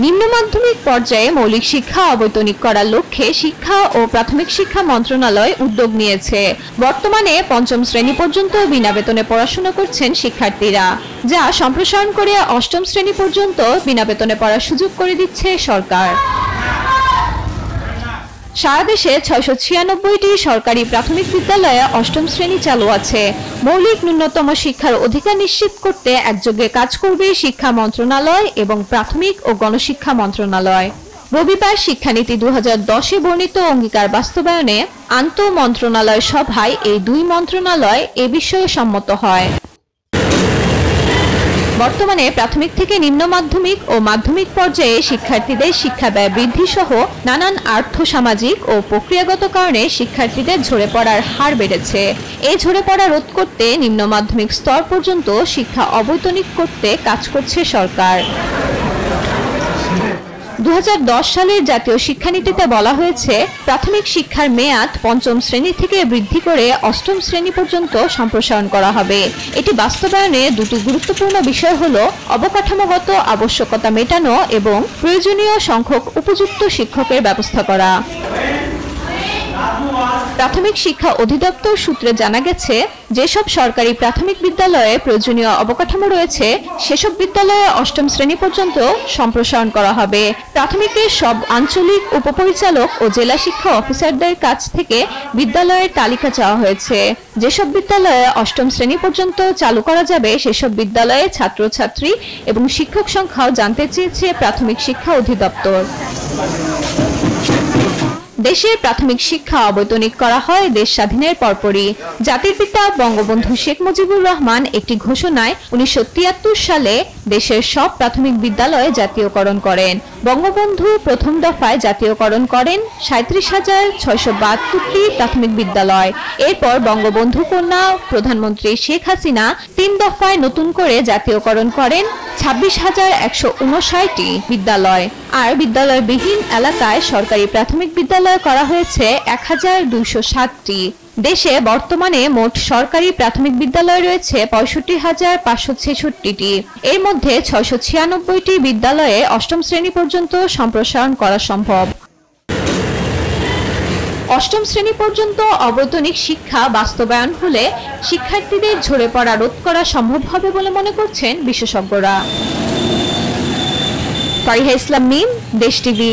নিম্ন মাধ্যমিক পর্যায়ে মৌলিক শিক্ষা অবৈতনিক করার লক্ষ্যে শিক্ষা ও প্রাথমিক শিক্ষা মন্ত্রণালয় উদ্যোগ নিয়েছে। বর্তমানে পঞ্চম শ্রেণী পর্যন্ত বিনা বেতনে পড়াশোনা করছেন শিক্ষার্থীরা, যা সম্প্রসারণ করে অষ্টম শ্রেণী পর্যন্ত বিনা বেতনে পড়ার সুযোগ করে দিচ্ছে সরকার। সারা দেশে ৬৯৬টি সরকারি প্রাথমিক বিদ্যালয়ে অষ্টম শ্রেণী চালু আছে। মৌলিক ন্যূনতম শিক্ষার অধিকার নিশ্চিত করতে একযোগে কাজ করবে শিক্ষা মন্ত্রণালয় এবং প্রাথমিক ও গণশিক্ষা মন্ত্রণালয়। রবিবার শিক্ষানীতি ২০১০-এ বর্ণিত অঙ্গীকার বাস্তবায়নে আন্তঃমন্ত্রণালয় সভায় এই দুই মন্ত্রণালয় এ বিষয়ে সম্মত হয়। বর্তমানে প্রাথমিক থেকে নিম্ন মাধ্যমিক ও মাধ্যমিক পর্যায়ে শিক্ষার্থীদের শিক্ষা ব্যয় বৃদ্ধি সহ নানান আর্থসামাজিক ও প্রক্রিয়াগত কারণে শিক্ষার্থীদের ঝরে পড়ার হার বেড়েছে। এই ঝরে পড়া রোধ করতে নিম্ন মাধ্যমিক স্তর পর্যন্ত শিক্ষা অবৈতনিক করতে কাজ করছে সরকার। ২০১০ সালের জাতীয় শিক্ষানীতিতে বলা হয়েছে, প্রাথমিক শিক্ষার মেয়াদ পঞ্চম শ্রেণী থেকে বৃদ্ধি করে অষ্টম শ্রেণী পর্যন্ত সম্প্রসারণ করা হবে। এটি বাস্তবায়নে দুটি গুরুত্বপূর্ণ বিষয় হল অবকাঠামোগত আবশ্যকতা মেটানো এবং প্রয়োজনীয় সংখ্যক উপযুক্ত শিক্ষকের ব্যবস্থা করা। প্রাথমিক শিক্ষা অধিদপ্তর সূত্রে জানা গেছে, যেসব সরকারি প্রাথমিক বিদ্যালয়ে প্রয়োজনীয় অবকাঠামো রয়েছে সেসব বিদ্যালয়ে অষ্টম শ্রেণী পর্যন্ত সম্প্রসারণ করা হবে। প্রাথমিকের সব আঞ্চলিক উপপরিচালক ও জেলা শিক্ষা অফিসারদের কাছ থেকে বিদ্যালয়ের তালিকা চাওয়া হয়েছে। যেসব বিদ্যালয়ে অষ্টম শ্রেণী পর্যন্ত চালু করা যাবে সেসব বিদ্যালয়ে ছাত্রছাত্রী এবং শিক্ষক সংখ্যাও জানতে চেয়েছে প্রাথমিক শিক্ষা অধিদপ্তর। দেশের প্রাথমিক শিক্ষা অবৈতনিক করা হয় দেশ স্বাধীনের পরপরই। জাতির পিতা বঙ্গবন্ধু শেখ মুজিবুর রহমান একটি ঘোষণায় ১৯৭৩ সালে দেশের সব প্রাথমিক বিদ্যালয় জাতীয়করণ করেন। বঙ্গবন্ধু প্রথম দফায় জাতীয়করণ করেন ৩৭,৬৭২টি প্রাথমিক বিদ্যালয়। এরপর বঙ্গবন্ধু কন্যা প্রধানমন্ত্রী শেখ হাসিনা ৩ দফায় নতুন করে জাতীয়করণ করেন ২৬,১৫৯টি বিদ্যালয়। আর বিদ্যালয়বিহীন এলাকায় সরকারি প্রাথমিক বিদ্যালয় করা হয়েছে ১,২৬০টি। দেশে বর্তমানে মোট সরকারি প্রাথমিক বিদ্যালয় রয়েছে ৬৫,৫৬৬টি। এর মধ্যে ৬৯৬টি বিদ্যালয়ে অষ্টম শ্রেণী পর্যন্ত সম্প্রসারণ করা সম্ভব। অষ্টম শ্রেণী পর্যন্ত অবৈতনিক শিক্ষা বাস্তবায়ন হলে শিক্ষার্থীদের ঝরে পড়া রোধ করা সম্ভব হবে বলে মনে করছেন বিশেষজ্ঞরা। ফারিহা ইসলাম মিম, দেশ টিভি।